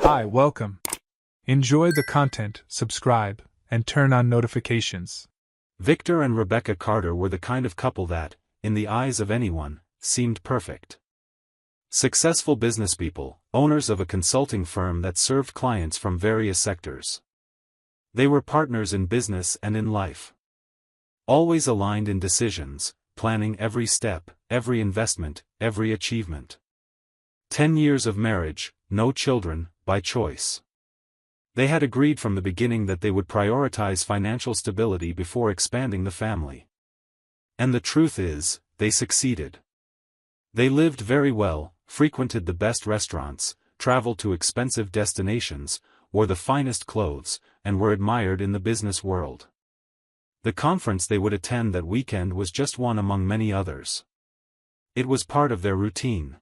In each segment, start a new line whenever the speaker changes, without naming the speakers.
Hi, welcome. Enjoy the content, subscribe, and turn on notifications.
Victor and Rebecca Carter were the kind of couple that, in the eyes of anyone, seemed perfect. Successful businesspeople, owners of a consulting firm that served clients from various sectors. They were partners in business and in life. Always aligned in decisions, planning every step, every investment, every achievement. 10 years of marriage, no children, by choice. They had agreed from the beginning that they would prioritize financial stability before expanding the family. And the truth is, they succeeded. They lived very well, frequented the best restaurants, traveled to expensive destinations, wore the finest clothes, and were admired in the business world. The conference they would attend that weekend was just one among many others. It was part of their routine.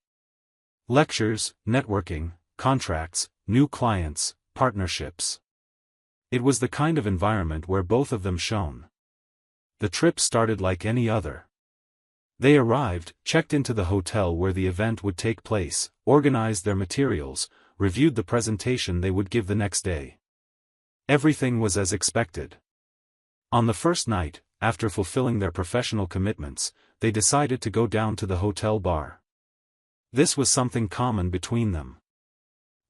Lectures, networking, contracts, new clients, partnerships. It was the kind of environment where both of them shone. The trip started like any other. They arrived, checked into the hotel where the event would take place, organized their materials, reviewed the presentation they would give the next day. Everything was as expected. On the first night, after fulfilling their professional commitments, they decided to go down to the hotel bar. This was something common between them.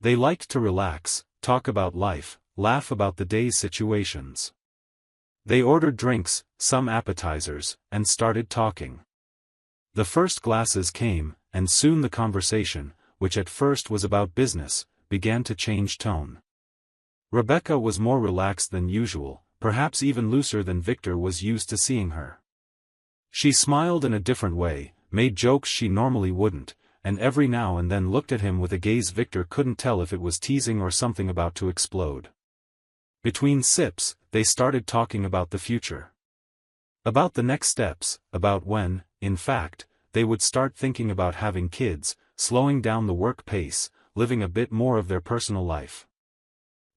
They liked to relax, talk about life, laugh about the day's situations. They ordered drinks, some appetizers, and started talking. The first glasses came, and soon the conversation, which at first was about business, began to change tone. Rebecca was more relaxed than usual, perhaps even looser than Victor was used to seeing her. She smiled in a different way, made jokes she normally wouldn't, and every now and then looked at him with a gaze Victor couldn't tell if it was teasing or something about to explode. Between sips, they started talking about the future. About the next steps, about when, in fact, they would start thinking about having kids, slowing down the work pace, living a bit more of their personal life.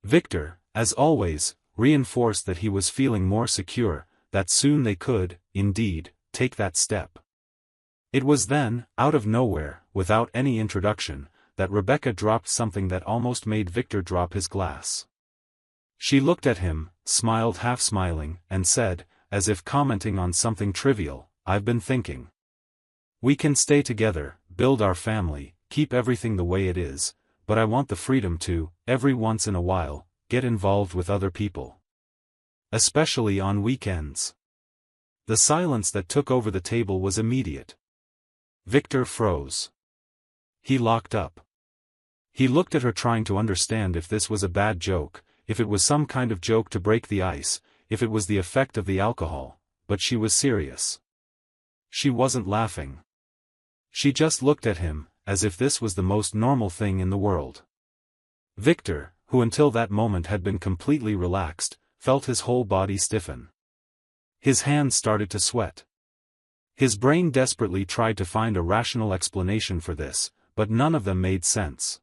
Victor, as always, reinforced that he was feeling more secure, that soon they could, indeed, take that step. It was then, out of nowhere, without any introduction, that Rebecca dropped something that almost made Victor drop his glass. She looked at him, smiled half smiling, and said, as if commenting on something trivial, "I've been thinking. We can stay together, build our family, keep everything the way it is, but I want the freedom to, every once in a while, get involved with other people. Especially on weekends." The silence that took over the table was immediate. Victor froze. He locked up. He looked at her trying to understand if this was a bad joke, if it was some kind of joke to break the ice, if it was the effect of the alcohol, but she was serious. She wasn't laughing. She just looked at him, as if this was the most normal thing in the world. Victor, who until that moment had been completely relaxed, felt his whole body stiffen. His hands started to sweat. His brain desperately tried to find a rational explanation for this, but none of them made sense.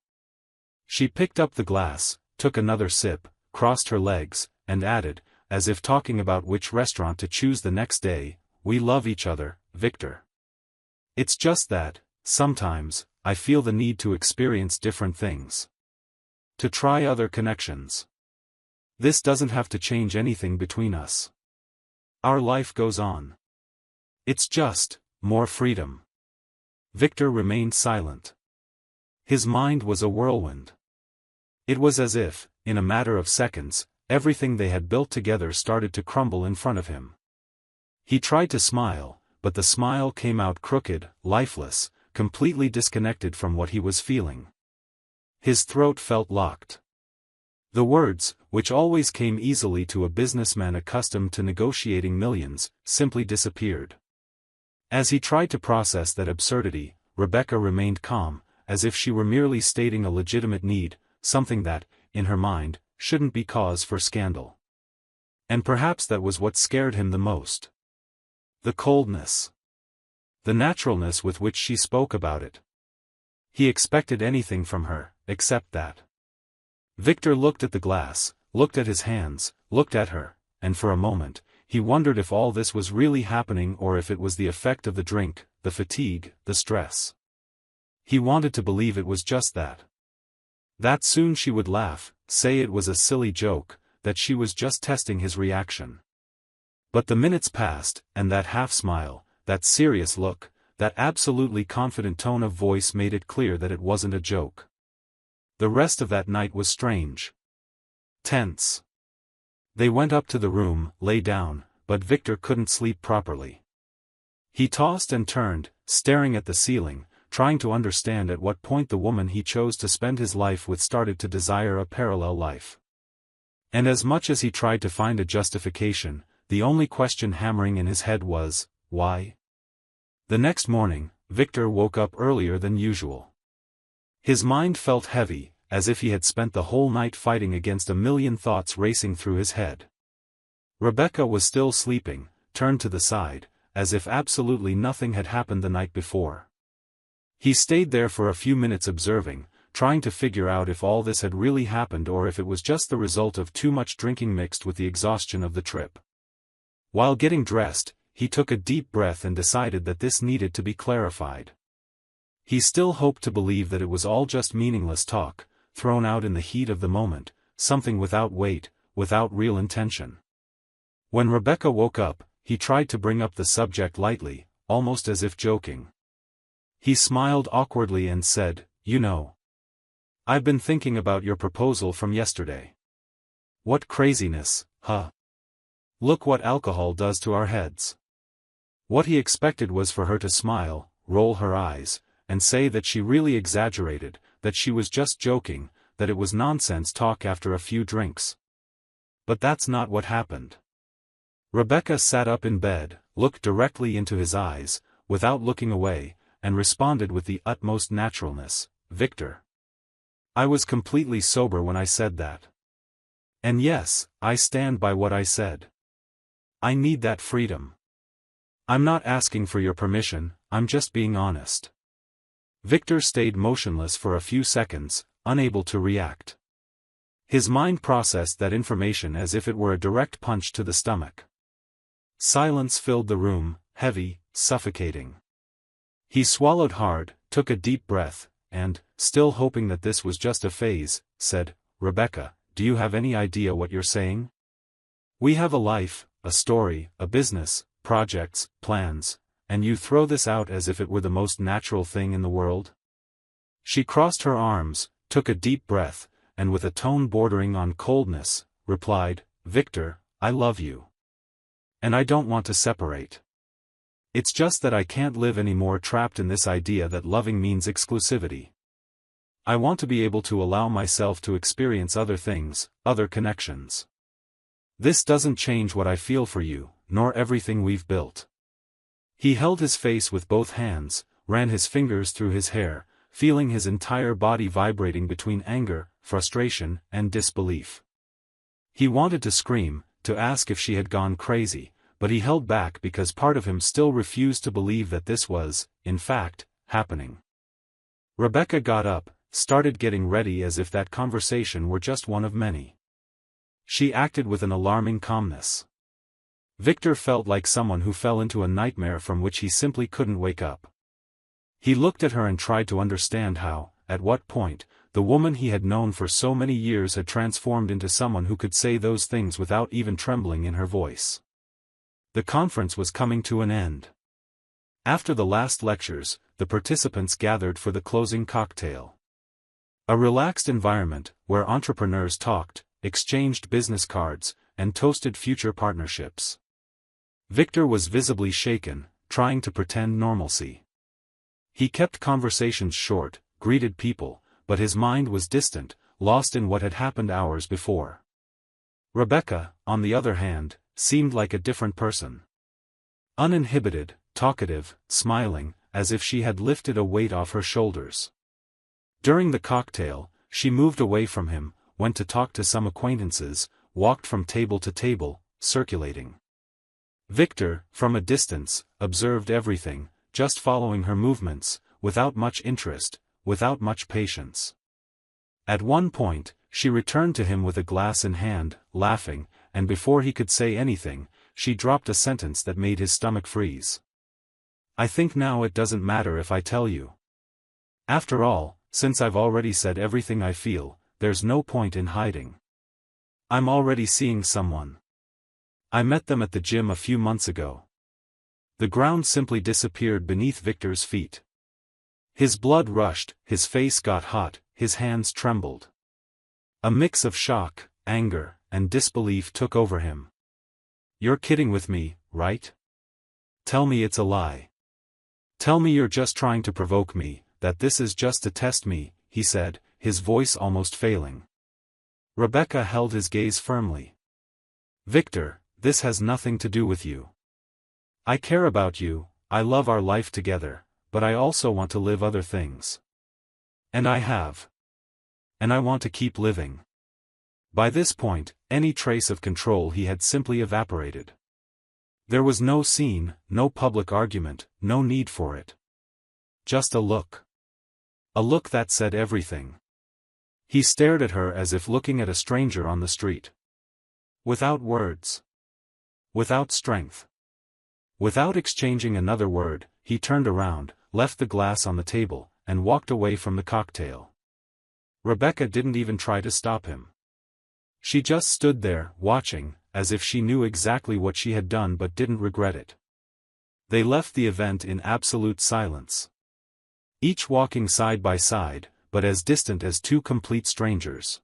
She picked up the glass, took another sip, crossed her legs, and added, as if talking about which restaurant to choose the next day, "We love each other, Victor. It's just that, sometimes, I feel the need to experience different things. To try other connections. This doesn't have to change anything between us. Our life goes on. It's just, more freedom." Victor remained silent. His mind was a whirlwind. It was as if, in a matter of seconds, everything they had built together started to crumble in front of him. He tried to smile, but the smile came out crooked, lifeless, completely disconnected from what he was feeling. His throat felt locked. The words, which always came easily to a businessman accustomed to negotiating millions, simply disappeared. As he tried to process that absurdity, Rebecca remained calm, as if she were merely stating a legitimate need, something that, in her mind, shouldn't be cause for scandal. And perhaps that was what scared him the most. The coldness. The naturalness with which she spoke about it. He expected anything from her, except that. Victor looked at the glass, looked at his hands, looked at her, and for a moment, he wondered if all this was really happening or if it was the effect of the drink, the fatigue, the stress. He wanted to believe it was just that. That soon she would laugh, say it was a silly joke, that she was just testing his reaction. But the minutes passed, and that half-smile, that serious look, that absolutely confident tone of voice made it clear that it wasn't a joke. The rest of that night was strange. Tense. They went up to the room, lay down, but Victor couldn't sleep properly. He tossed and turned, staring at the ceiling, trying to understand at what point the woman he chose to spend his life with started to desire a parallel life. And as much as he tried to find a justification, the only question hammering in his head was, why? The next morning, Victor woke up earlier than usual. His mind felt heavy, as if he had spent the whole night fighting against a million thoughts racing through his head. Rebecca was still sleeping, turned to the side, as if absolutely nothing had happened the night before. He stayed there for a few minutes observing, trying to figure out if all this had really happened or if it was just the result of too much drinking mixed with the exhaustion of the trip. While getting dressed, he took a deep breath and decided that this needed to be clarified. He still hoped to believe that it was all just meaningless talk, thrown out in the heat of the moment, something without weight, without real intention. When Rebecca woke up, he tried to bring up the subject lightly, almost as if joking. He smiled awkwardly and said, "You know, I've been thinking about your proposal from yesterday. What craziness, huh? Look what alcohol does to our heads." What he expected was for her to smile, roll her eyes, and say that she really exaggerated, that she was just joking, that it was nonsense talk after a few drinks. But that's not what happened. Rebecca sat up in bed, looked directly into his eyes, without looking away, and responded with the utmost naturalness, "Victor, I was completely sober when I said that. And yes, I stand by what I said. I need that freedom. I'm not asking for your permission, I'm just being honest." Victor stayed motionless for a few seconds, unable to react. His mind processed that information as if it were a direct punch to the stomach. Silence filled the room, heavy, suffocating. He swallowed hard, took a deep breath, and, still hoping that this was just a phase, said, "Rebecca, do you have any idea what you're saying? We have a life, a story, a business, projects, plans, and you throw this out as if it were the most natural thing in the world?" She crossed her arms, took a deep breath, and with a tone bordering on coldness, replied, "Victor, I love you. And I don't want to separate. It's just that I can't live anymore trapped in this idea that loving means exclusivity. I want to be able to allow myself to experience other things, other connections. This doesn't change what I feel for you, nor everything we've built." He held his face with both hands, ran his fingers through his hair, feeling his entire body vibrating between anger, frustration, and disbelief. He wanted to scream, to ask if she had gone crazy, but he held back because part of him still refused to believe that this was, in fact, happening. Rebecca got up, started getting ready as if that conversation were just one of many. She acted with an alarming calmness. Victor felt like someone who fell into a nightmare from which he simply couldn't wake up. He looked at her and tried to understand how, at what point, the woman he had known for so many years had transformed into someone who could say those things without even trembling in her voice. The conference was coming to an end. After the last lectures, the participants gathered for the closing cocktail. A relaxed environment, where entrepreneurs talked, exchanged business cards, and toasted future partnerships. Victor was visibly shaken, trying to pretend normalcy. He kept conversations short, greeted people, but his mind was distant, lost in what had happened hours before. Rebecca, on the other hand, seemed like a different person. Uninhibited, talkative, smiling, as if she had lifted a weight off her shoulders. During the cocktail, she moved away from him, went to talk to some acquaintances, walked from table to table, circulating. Victor, from a distance, observed everything, just following her movements, without much interest, without much patience. At one point, she returned to him with a glass in hand, laughing, and before he could say anything, she dropped a sentence that made his stomach freeze. "I think now it doesn't matter if I tell you. After all, since I've already said everything I feel, there's no point in hiding. I'm already seeing someone. I met them at the gym a few months ago. The ground simply disappeared beneath Victor's feet. His blood rushed, his face got hot, his hands trembled. A mix of shock, anger, and disbelief took over him. You're kidding with me, right? Tell me it's a lie. Tell me you're just trying to provoke me, that this is just to test me, he said, his voice almost failing. Rebecca held his gaze firmly. Victor, this has nothing to do with you. I care about you, I love our life together, but I also want to live other things. And I have. And I want to keep living. By this point, any trace of control he had simply evaporated. There was no scene, no public argument, no need for it. Just a look. A look that said everything. He stared at her as if looking at a stranger on the street. Without words. Without strength. Without exchanging another word, he turned around, left the glass on the table, and walked away from the cocktail. Rebecca didn't even try to stop him. She just stood there, watching, as if she knew exactly what she had done but didn't regret it. They left the event in absolute silence. Each walking side by side, but as distant as two complete strangers.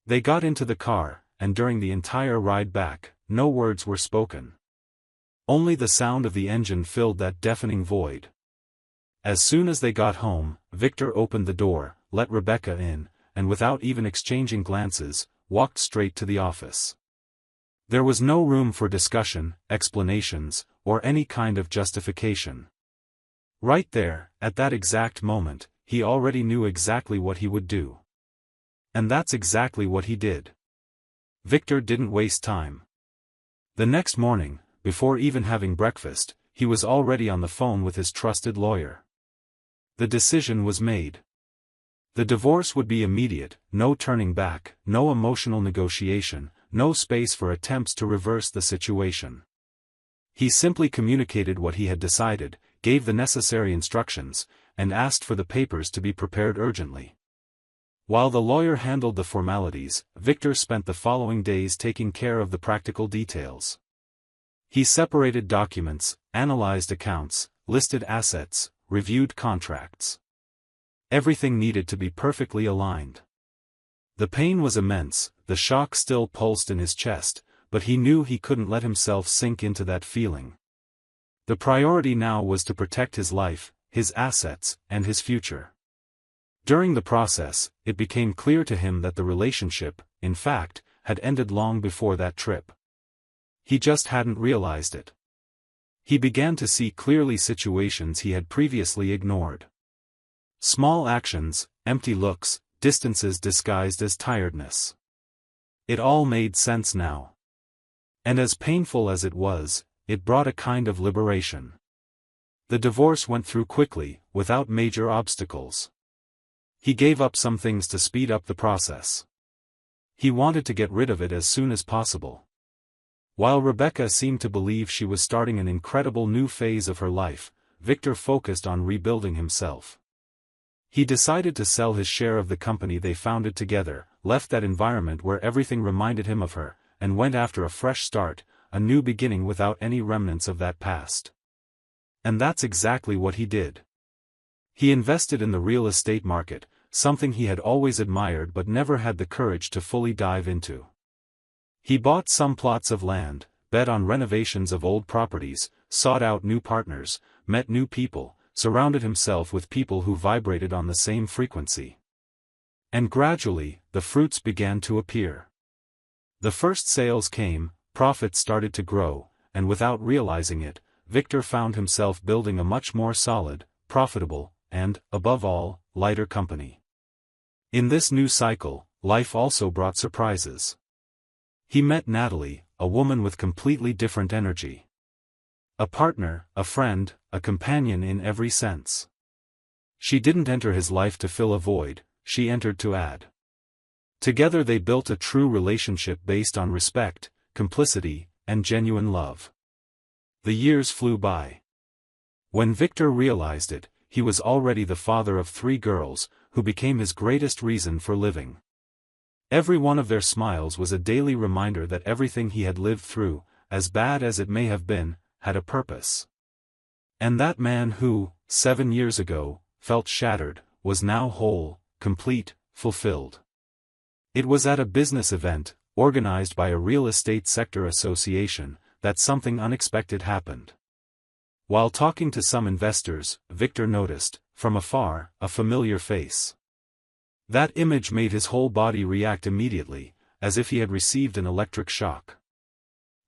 They got into the car, and during the entire ride back, no words were spoken. Only the sound of the engine filled that deafening void. As soon as they got home, Victor opened the door, let Rebecca in, and without even exchanging glances, walked straight to the office. There was no room for discussion, explanations, or any kind of justification. Right there, at that exact moment, he already knew exactly what he would do. And that's exactly what he did. Victor didn't waste time. The next morning, before even having breakfast, he was already on the phone with his trusted lawyer. The decision was made. The divorce would be immediate, no turning back, no emotional negotiation, no space for attempts to reverse the situation. He simply communicated what he had decided, gave the necessary instructions, and asked for the papers to be prepared urgently. While the lawyer handled the formalities, Victor spent the following days taking care of the practical details. He separated documents, analyzed accounts, listed assets, reviewed contracts. Everything needed to be perfectly aligned. The pain was immense, the shock still pulsed in his chest, but he knew he couldn't let himself sink into that feeling. The priority now was to protect his life, his assets, and his future. During the process, it became clear to him that the relationship, in fact, had ended long before that trip. He just hadn't realized it. He began to see clearly situations he had previously ignored. Small actions, empty looks, distances disguised as tiredness. It all made sense now. And as painful as it was, it brought a kind of liberation. The divorce went through quickly, without major obstacles. He gave up some things to speed up the process. He wanted to get rid of it as soon as possible. While Rebecca seemed to believe she was starting an incredible new phase of her life, Victor focused on rebuilding himself. He decided to sell his share of the company they founded together, left that environment where everything reminded him of her, and went after a fresh start, a new beginning without any remnants of that past. And that's exactly what he did. He invested in the real estate market, something he had always admired but never had the courage to fully dive into. He bought some plots of land, bet on renovations of old properties, sought out new partners, met new people, surrounded himself with people who vibrated on the same frequency. And gradually, the fruits began to appear. The first sales came, profits started to grow, and without realizing it, Victor found himself building a much more solid, profitable, and, above all, lighter company. In this new cycle, life also brought surprises. He met Natalie, a woman with completely different energy. A partner, a friend, a companion in every sense. She didn't enter his life to fill a void, she entered to add. Together they built a true relationship based on respect, complicity, and genuine love. The years flew by. When Victor realized it, he was already the father of 3 girls, who became his greatest reason for living. Every one of their smiles was a daily reminder that everything he had lived through, as bad as it may have been, had a purpose. And that man who, 7 years ago, felt shattered, was now whole, complete, fulfilled. It was at a business event, organized by a real estate sector association, that something unexpected happened. While talking to some investors, Victor noticed, from afar, a familiar face. That image made his whole body react immediately, as if he had received an electric shock.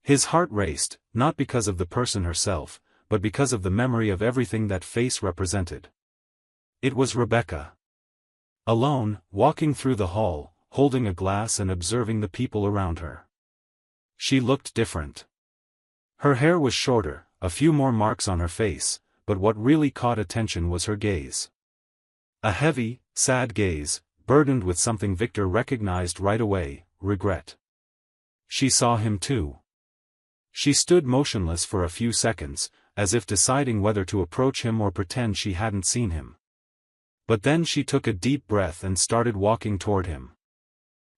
His heart raced, not because of the person herself, but because of the memory of everything that face represented. It was Rebecca. Alone, walking through the hall, holding a glass and observing the people around her. She looked different. Her hair was shorter, a few more marks on her face, but what really caught attention was her gaze. A heavy, sad gaze, burdened with something Victor recognized right away, regret. She saw him too. She stood motionless for a few seconds, as if deciding whether to approach him or pretend she hadn't seen him. But then she took a deep breath and started walking toward him.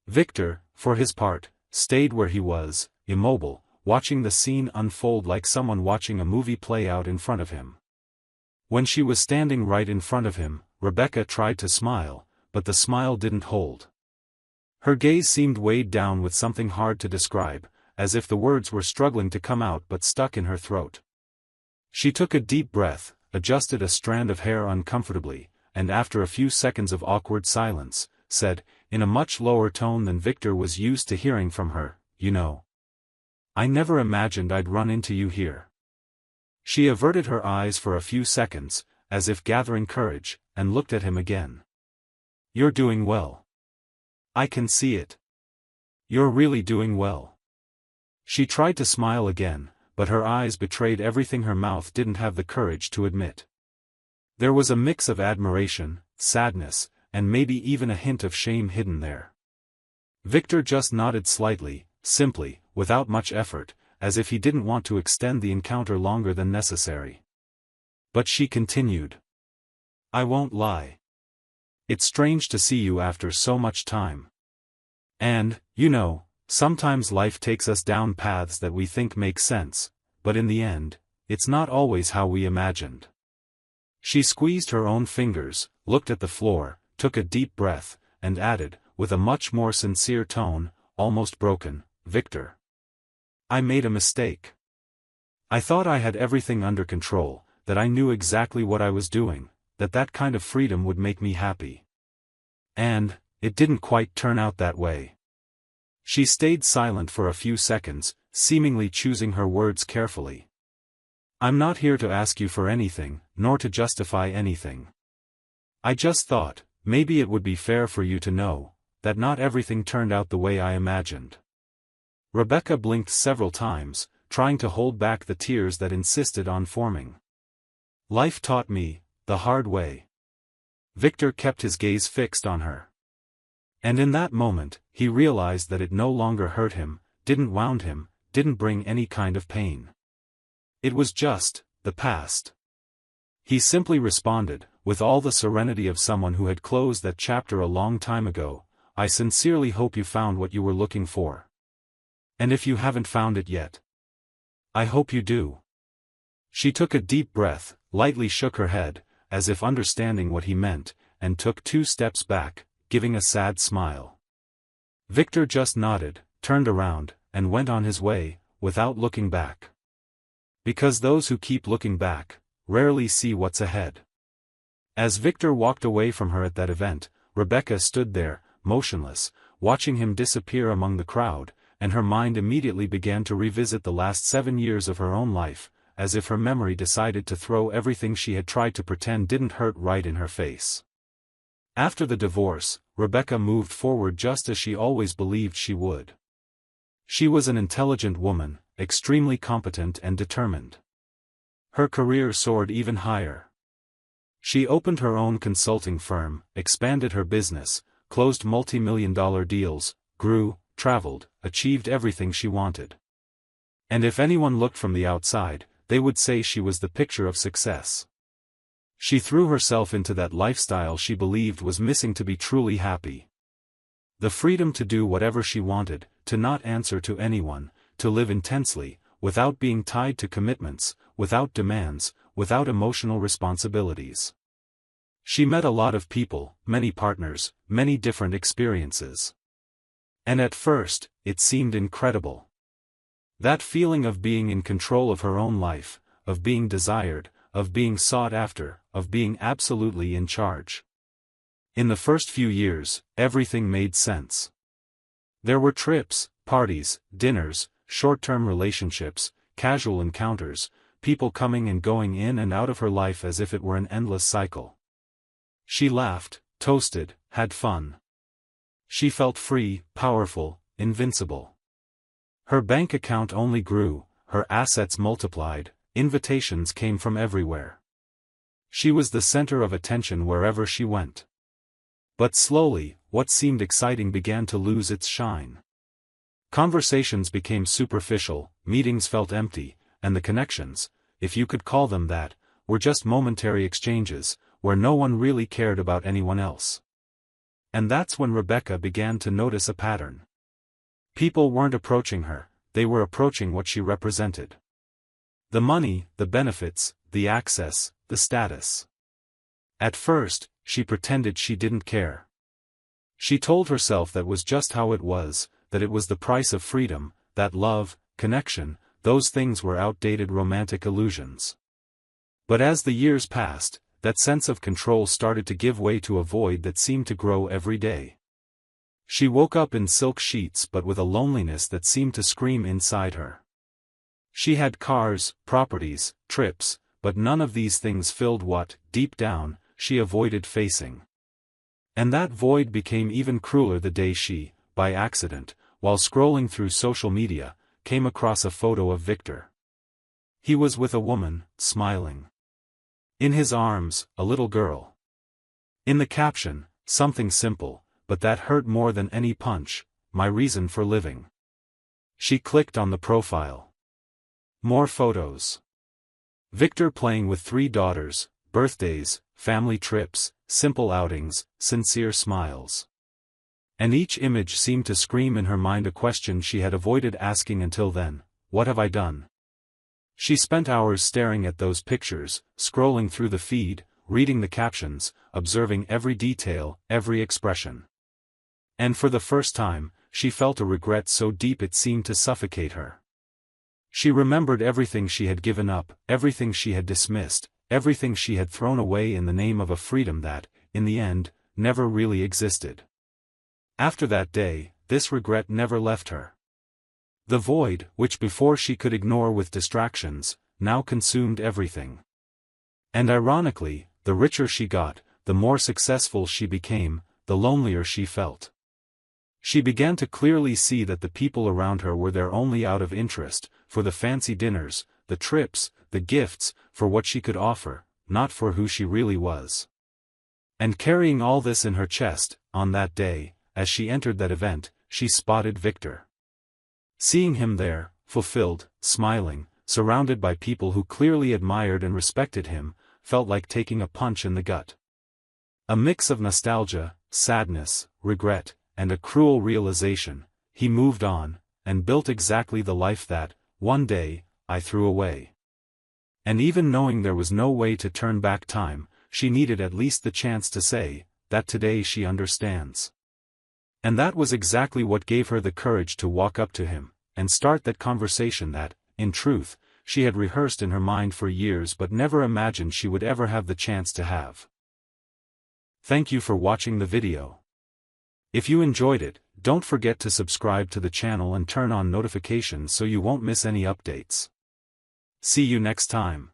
Victor, for his part, stayed where he was, immobile, watching the scene unfold like someone watching a movie play out in front of him. When she was standing right in front of him, Rebecca tried to smile, but the smile didn't hold. Her gaze seemed weighed down with something hard to describe, as if the words were struggling to come out but stuck in her throat. She took a deep breath, adjusted a strand of hair uncomfortably, and after a few seconds of awkward silence, said, in a much lower tone than Victor was used to hearing from her, "You know, I never imagined I'd run into you here." She averted her eyes for a few seconds, as if gathering courage, and looked at him again. "You're doing well. I can see it. You're really doing well." She tried to smile again, but her eyes betrayed everything her mouth didn't have the courage to admit. There was a mix of admiration, sadness, and maybe even a hint of shame hidden there. Victor just nodded slightly, simply, without much effort, as if he didn't want to extend the encounter longer than necessary. But she continued. "I won't lie. It's strange to see you after so much time. And, you know, sometimes life takes us down paths that we think make sense, but in the end, it's not always how we imagined." She squeezed her own fingers, looked at the floor, took a deep breath, and added, with a much more sincere tone, almost broken, "Victor, I made a mistake. I thought I had everything under control, that I knew exactly what I was doing, that kind of freedom would make me happy. And, it didn't quite turn out that way." She stayed silent for a few seconds, seemingly choosing her words carefully. "I'm not here to ask you for anything, nor to justify anything. I just thought, maybe it would be fair for you to know, that not everything turned out the way I imagined." Rebecca blinked several times, trying to hold back the tears that insisted on forming. "Life taught me, the hard way." Victor kept his gaze fixed on her. And in that moment, he realized that it no longer hurt him, didn't wound him, didn't bring any kind of pain. It was just, the past. He simply responded, with all the serenity of someone who had closed that chapter a long time ago, "I sincerely hope you found what you were looking for. And if you haven't found it yet, I hope you do." She took a deep breath, lightly shook her head, as if understanding what he meant, and took 2 steps back, giving a sad smile. Victor just nodded, turned around, and went on his way, without looking back. Because those who keep looking back, rarely see what's ahead. As Victor walked away from her at that event, Rebecca stood there, motionless, watching him disappear among the crowd, and her mind immediately began to revisit the last 7 years of her own life, as if her memory decided to throw everything she had tried to pretend didn't hurt right in her face. After the divorce, Rebecca moved forward just as she always believed she would. She was an intelligent woman, extremely competent and determined. Her career soared even higher. She opened her own consulting firm, expanded her business, closed multi-million-dollar deals, grew, traveled, achieved everything she wanted. And if anyone looked from the outside, they would say she was the picture of success. She threw herself into that lifestyle she believed was missing to be truly happy. The freedom to do whatever she wanted, to not answer to anyone, to live intensely, without being tied to commitments, without demands, without emotional responsibilities. She met a lot of people, many partners, many different experiences. And at first, it seemed incredible. That feeling of being in control of her own life, of being desired, of being sought after, of being absolutely in charge. In the first few years, everything made sense. There were trips, parties, dinners, short-term relationships, casual encounters, people coming and going in and out of her life as if it were an endless cycle. She laughed, toasted, had fun. She felt free, powerful, invincible. Her bank account only grew, her assets multiplied, invitations came from everywhere. She was the center of attention wherever she went. But slowly, what seemed exciting began to lose its shine. Conversations became superficial, meetings felt empty, and the connections, if you could call them that, were just momentary exchanges, where no one really cared about anyone else. And that's when Rebecca began to notice a pattern. People weren't approaching her, they were approaching what she represented. The money, the benefits, the access, the status. At first, she pretended she didn't care. She told herself that was just how it was, that it was the price of freedom, that love, connection, those things were outdated romantic illusions. But as the years passed, that sense of control started to give way to a void that seemed to grow every day. She woke up in silk sheets but with a loneliness that seemed to scream inside her. She had cars, properties, trips, but none of these things filled what, deep down, she avoided facing. And that void became even crueler the day she, by accident, while scrolling through social media, came across a photo of Victor. He was with a woman, smiling. In his arms, a little girl. In the caption, something simple, but that hurt more than any punch, my reason for living. She clicked on the profile. More photos. Victor playing with 3 daughters, birthdays, family trips, simple outings, sincere smiles. And each image seemed to scream in her mind a question she had avoided asking until then: what have I done? She spent hours staring at those pictures, scrolling through the feed, reading the captions, observing every detail, every expression. And for the first time, she felt a regret so deep it seemed to suffocate her. She remembered everything she had given up, everything she had dismissed, everything she had thrown away in the name of a freedom that, in the end, never really existed. After that day, this regret never left her. The void, which before she could ignore with distractions, now consumed everything. And ironically, the richer she got, the more successful she became, the lonelier she felt. She began to clearly see that the people around her were there only out of interest, for the fancy dinners, the trips, the gifts, for what she could offer, not for who she really was. And carrying all this in her chest, on that day, as she entered that event, she spotted Victor. Seeing him there, fulfilled, smiling, surrounded by people who clearly admired and respected him, felt like taking a punch in the gut. A mix of nostalgia, sadness, regret, and a cruel realization: he moved on, and built exactly the life that, one day, I threw away. And even knowing there was no way to turn back time, she needed at least the chance to say, that today she understands. And that was exactly what gave her the courage to walk up to him, and start that conversation that, in truth, she had rehearsed in her mind for years but never imagined she would ever have the chance to have. Thank you for watching the video. If you enjoyed it, don't forget to subscribe to the channel and turn on notifications so you won't miss any updates. See you next time.